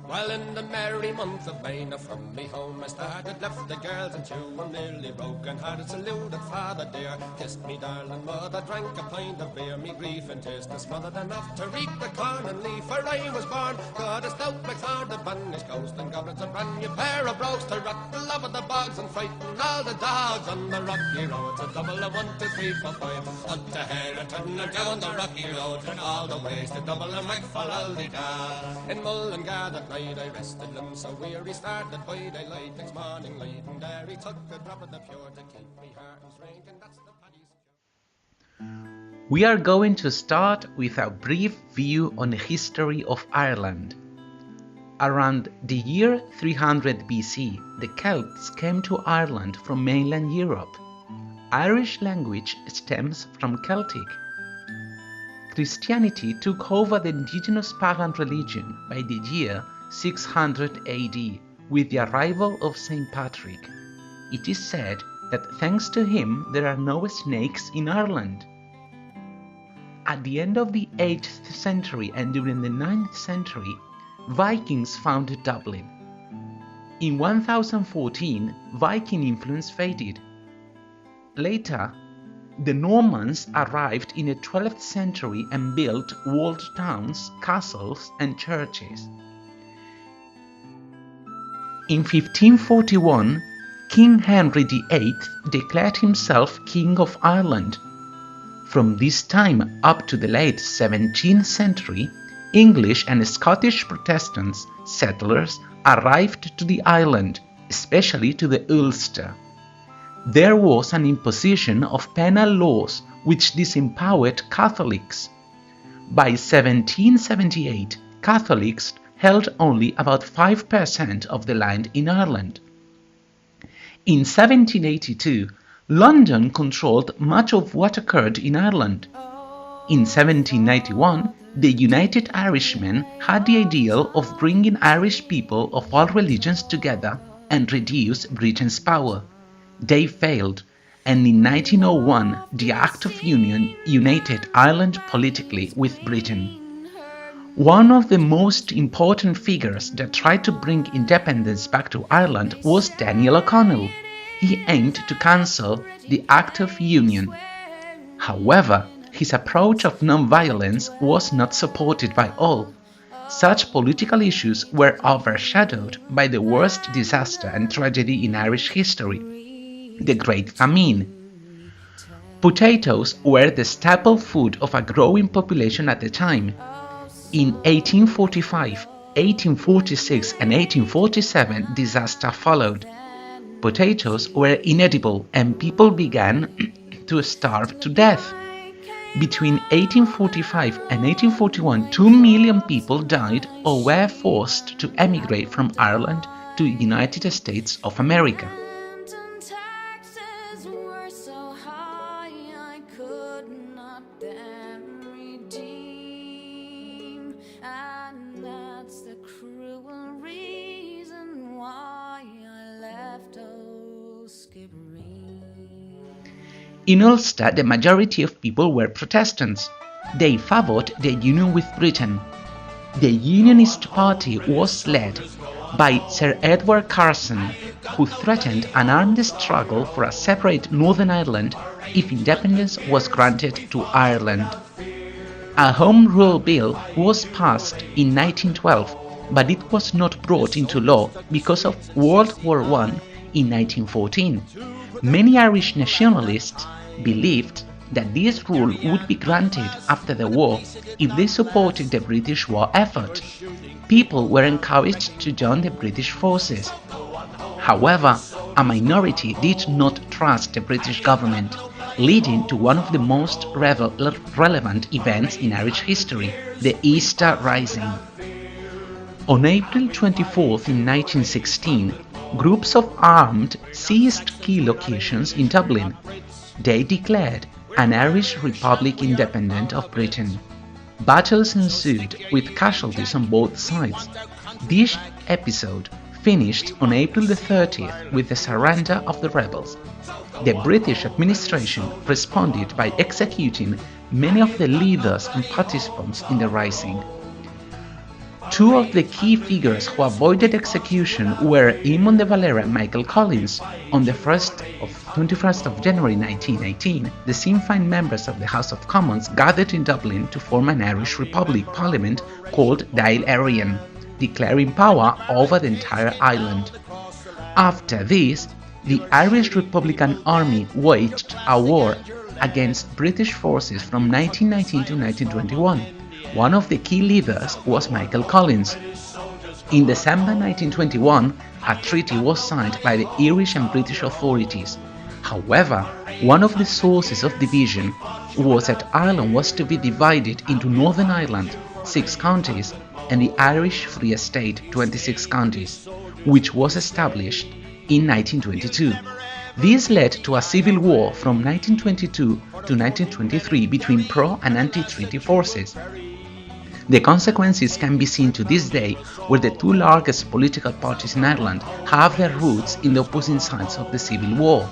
Well, in the merry month of May, now from me home I started, left the girls and two, I'm nearly broken hearted, saluted father dear, kissed me darling mother, drank a pint of beer, me grief and tears to smothered enough to reap the corn and leaf, for I was born, God a stout McFord, a banished ghost, and goblins a brand new pair of brogues to rot the love of the bogs and frighten all the dogs on the rocky roads, a double of 1, 2, 3, 4, 5, up to Herriton and down the rocky road, and all the ways to double and Mac for Aldigar, in Mullingar that night I rested them so weary, started by daylight next morning light, and there he took a drop of the pure to keep me heart and strength, and that's the paddy's. We are going to start with a brief view on the history of Ireland. Around the year 300 BC, the Celts came to Ireland from mainland Europe. Irish language stems from Celtic. Christianity took over the indigenous pagan religion by the year 600 AD with the arrival of St. Patrick. It is said that thanks to him there are no snakes in Ireland. At the end of the 8th century and during the 9th century, Vikings founded Dublin. In 1014, Viking influence faded. Later, the Normans arrived in the 12th century and built walled towns, castles, and churches. In 1541, King Henry VIII declared himself King of Ireland. From this time up to the late 17th century, English and Scottish Protestants settlers arrived to the island, especially to the Ulster. There was an imposition of penal laws which disempowered Catholics. By 1778, Catholics held only about 5% of the land in Ireland. In 1782, London controlled much of what occurred in Ireland. In 1791, the United Irishmen had the ideal of bringing Irish people of all religions together and reduce Britain's power. They failed, and in 1901 the Act of Union united Ireland politically with Britain. One of the most important figures that tried to bring independence back to Ireland was Daniel O'Connell. He aimed to cancel the Act of Union. However, his approach of non-violence was not supported by all. Such political issues were overshadowed by the worst disaster and tragedy in Irish history, the Great Famine. Potatoes were the staple food of a growing population at the time. In 1845, 1846 and 1847, disaster followed. Potatoes were inedible and people began to starve to death. Between 1845 and 1841, 2 million people died or were forced to emigrate from Ireland to the United States of America. In Ulster, the majority of people were Protestants. They favored the union with Britain. The Unionist Party was led by Sir Edward Carson, who threatened an armed struggle for a separate Northern Ireland if independence was granted to Ireland. A Home Rule Bill was passed in 1912, but it was not brought into law because of World War I in 1914. Many Irish nationalists believed that this rule would be granted after the war if they supported the British war effort. People were encouraged to join the British forces. However, a minority did not trust the British government, leading to one of the most relevant events in Irish history, the Easter Rising. On April 24 in 1916, groups of armed seized key locations in Dublin. They declared an Irish Republic independent of Britain. Battles ensued with casualties on both sides. This episode finished on April the 30th with the surrender of the rebels. the British administration responded by executing many of the leaders and participants in the rising. Two of the key figures who avoided execution were Eamon de Valera and Michael Collins. On the 21st of January 1918, the Sinn Féin members of the House of Commons gathered in Dublin to form an Irish Republic Parliament called Dáil Éireann, declaring power over the entire island. After this, the Irish Republican Army waged a war against British forces from 1919 to 1921. One of the key leaders was Michael Collins. In December 1921, a treaty was signed by the Irish and British authorities. However, one of the sources of division was that Ireland was to be divided into Northern Ireland, 6 counties, and the Irish Free State, 26 counties, which was established in 1922. This led to a civil war from 1922 to 1923 between pro- and anti-treaty forces. The consequences can be seen to this day, where the two largest political parties in Ireland have their roots in the opposing sides of the civil war.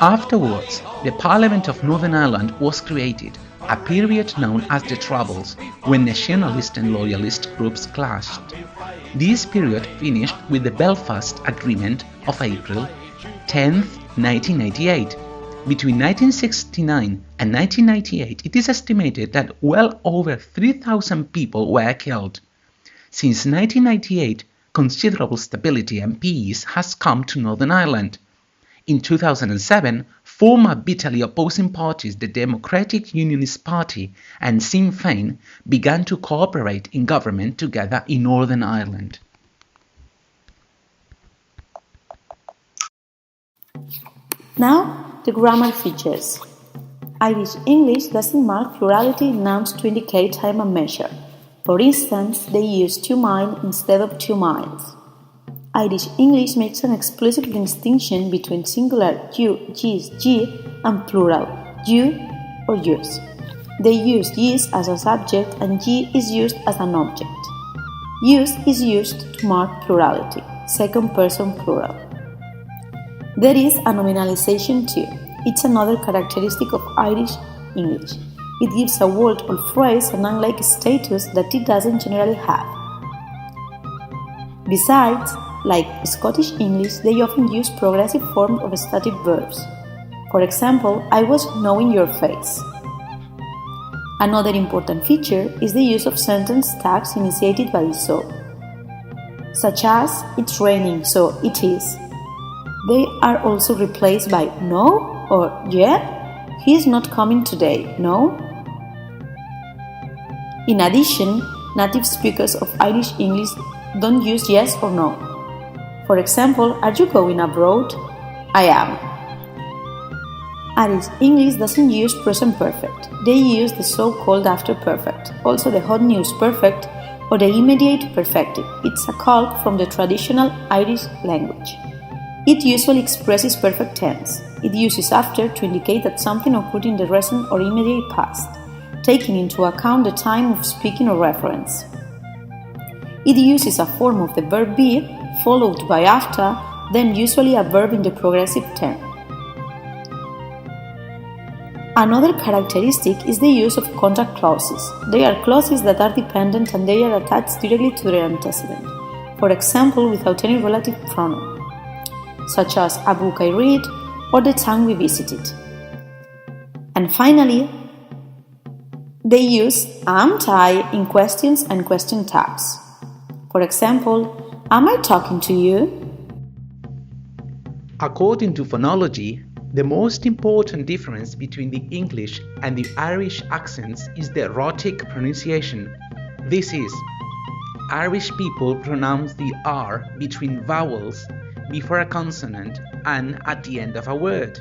Afterwards, the Parliament of Northern Ireland was created, a period known as the Troubles, when nationalist and loyalist groups clashed. This period finished with the Belfast Agreement of April 10, 1998. Between 1969 and 1998, it is estimated that well over 3,000 people were killed. Since 1998, considerable stability and peace has come to Northern Ireland. In 2007, former bitterly opposing parties, the Democratic Unionist Party and Sinn Féin, began to cooperate in government together in Northern Ireland. Now, the grammar features. Irish English doesn't mark plurality in nouns to indicate time and measure. For instance, they use to mine instead of 2 mines. Irish English makes an explicit distinction between singular you, yous, ye and plural you or yous. They use yous as a subject and ye is used as an object. Use is used to mark plurality, second person plural. There is a nominalization too. It's another characteristic of Irish English. It gives a word or phrase an unlike status that it doesn't generally have. Besides, like Scottish English, they often use progressive forms of stative verbs. For example, I was knowing your face. Another important feature is the use of sentence tags initiated by so, such as it's raining, so it is. They are also replaced by no or yeah, he is not coming today, no. In addition, native speakers of Irish English don't use yes or no. For example, are you going abroad? I am. Irish English doesn't use present perfect. They use the so-called after perfect, also the hot news perfect or the immediate perfective. It's a calque from the traditional Irish language. It usually expresses perfect tense. It uses after to indicate that something occurred in the recent or immediate past, taking into account the time of speaking or reference. It uses a form of the verb be, followed by after, then usually a verb in the progressive tense. Another characteristic is the use of contact clauses. They are clauses that are dependent and they are attached directly to their antecedent, for example without any relative pronoun, such as a book I read or the town we visited. And finally, they use am I in questions and question tags. For example, am I talking to you? According to phonology, the most important difference between the English and the Irish accents is the rhotic pronunciation. This is, Irish people pronounce the R between vowels before a consonant and at the end of a word.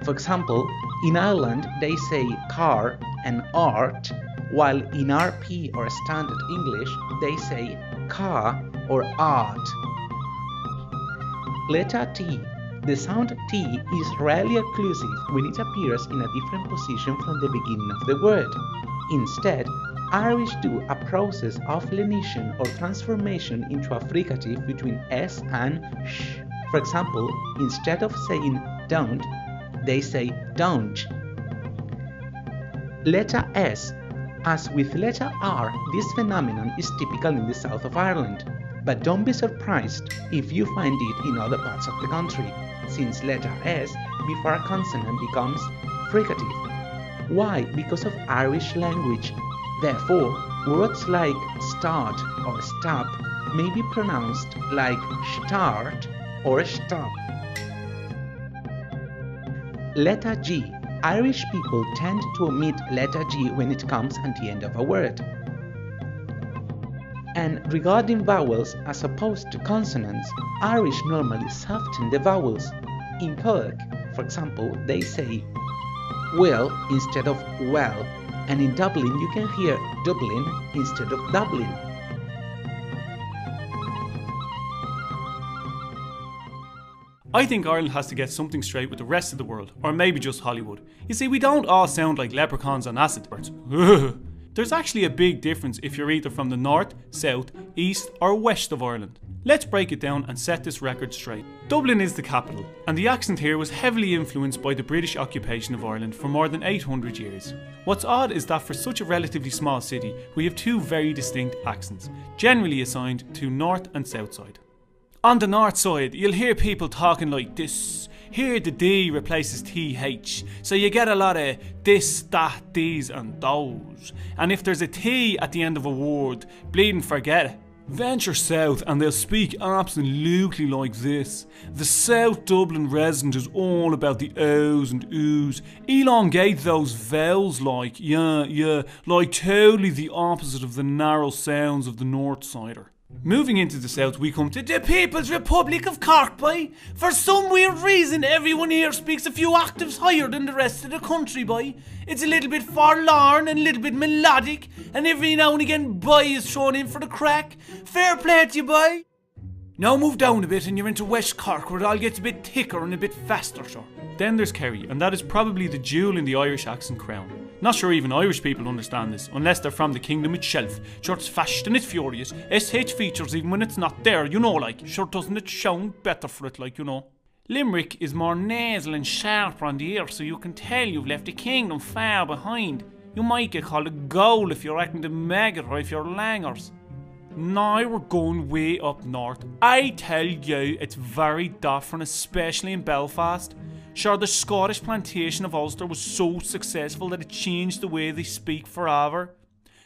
For example, in Ireland they say car and art, while in RP or Standard English they say car or art. Letter T. The sound T is rarely occlusive when it appears in a different position from the beginning of the word. Instead, Irish do a process of lenition or transformation into a fricative between S and sh. For example, instead of saying don't, they say don't. Letter S. As with letter R, this phenomenon is typical in the south of Ireland, but don't be surprised if you find it in other parts of the country, since letter S before a consonant becomes fricative. Why? Because of Irish language. Therefore, words like start or stop may be pronounced like start or stop. Letter G. Irish people tend to omit letter G when it comes at the end of a word. And regarding vowels as opposed to consonants, Irish normally soften the vowels. In Cork, for example, they say well instead of well, and in Dublin you can hear Dublin instead of Dublin. I think Ireland has to get something straight with the rest of the world, or maybe just Hollywood. You see, we don't all sound like leprechauns on acid birds. There's actually a big difference if you're either from the north, south, east or west of Ireland. Let's break it down and set this record straight. Dublin is the capital, and the accent here was heavily influenced by the British occupation of Ireland for more than 800 years. What's odd is that for such a relatively small city, we have two very distinct accents, generally assigned to north and south side. On the north side, you'll hear people talking like this. Here the D replaces TH, so you get a lot of this, that, these and those. And if there's a T at the end of a word, bleeding forget it. Venture south and they'll speak absolutely like this. The South Dublin resident is all about the O's and O's. Elongate those vowels like, like totally the opposite of the narrow sounds of the North Sider. Moving into the south, we come to the People's Republic of Cork, boy. For some weird reason, everyone here speaks a few octaves higher than the rest of the country, boy. It's a little bit forlorn and a little bit melodic, and every now and again, boy is thrown in for the crack. Fair play to you, boy. Now move down a bit and you're into West Cork, where it all gets a bit thicker and a bit faster, sure. Then there's Kerry, and that is probably the jewel in the Irish accent crown. Not sure even Irish people understand this, unless they're from the kingdom itself. Sure, it's fast and it's furious. SH features even when it's not there, you know, like. Sure, doesn't it sound better for it, like, you know. Limerick is more nasal and sharper on the ear, so you can tell you've left the kingdom far behind. You might get called a goal if you're acting the maggot or if you're langers. Now we're going way up north. I tell you, it's very different, especially in Belfast. Sure, the Scottish plantation of Ulster was so successful that it changed the way they speak forever.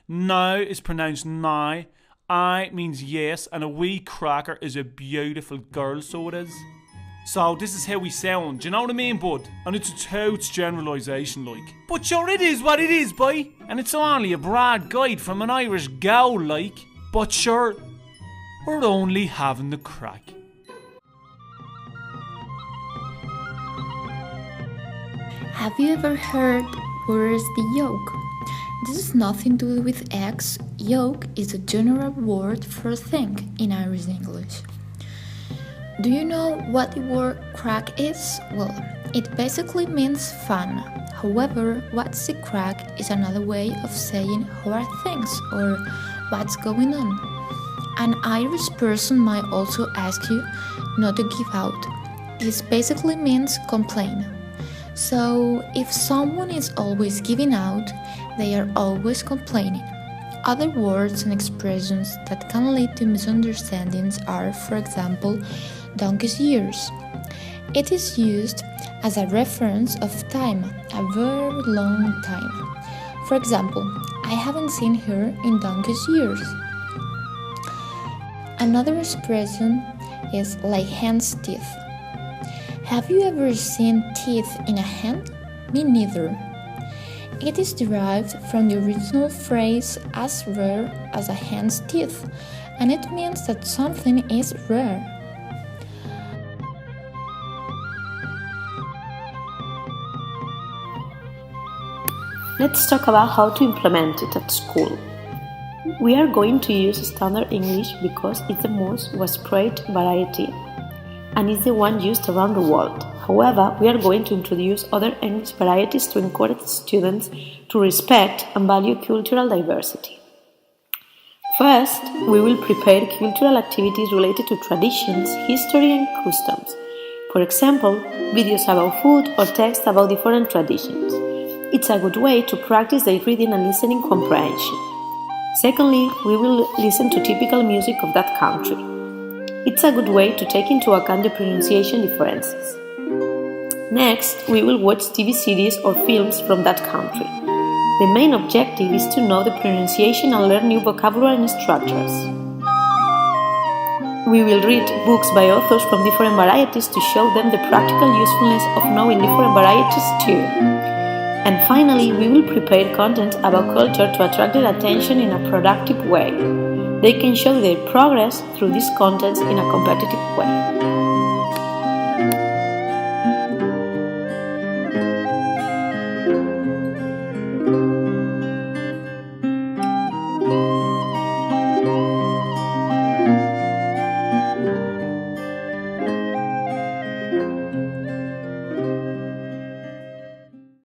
Now is pronounced now. I means yes, and a wee cracker is a beautiful girl, so it is. So this is how we sound, do you know what I mean, bud? And it's a totes generalisation, like. But sure, it is what it is, boy. And it's only a broad guide from an Irish gal, like. But sure, we're only having the crack. Have you ever heard where is the yolk? This has nothing to do with eggs. Yolk is a general word for thing in Irish English. Do you know what the word crack is? Well, it basically means fun. However, what's the crack is another way of saying how are things or what's going on. An Irish person might also ask you not to give out. This basically means complain. So, if someone is always giving out, they are always complaining. Other words and expressions that can lead to misunderstandings are, for example, donkey's years. It is used as a reference of time, a very long time. For example, I haven't seen her in donkey's years. Another expression is like hen's teeth. Have you ever seen teeth in a hen? Me neither. It is derived from the original phrase as rare as a hen's teeth, and it means that something is rare. Let's talk about how to implement it at school. We are going to use standard English because it's the most widespread variety and is the one used around the world. However, we are going to introduce other English varieties to encourage students to respect and value cultural diversity. First, we will prepare cultural activities related to traditions, history and customs. For example, videos about food or text about different traditions. It's a good way to practice their reading and listening comprehension. Secondly, we will listen to typical music of that country. It's a good way to take into account the pronunciation differences. Next, we will watch TV series or films from that country. The main objective is to know the pronunciation and learn new vocabulary and structures. We will read books by authors from different varieties to show them the practical usefulness of knowing different varieties too. And finally, we will prepare content about culture to attract their attention in a productive way. They can show their progress through these contents in a competitive way.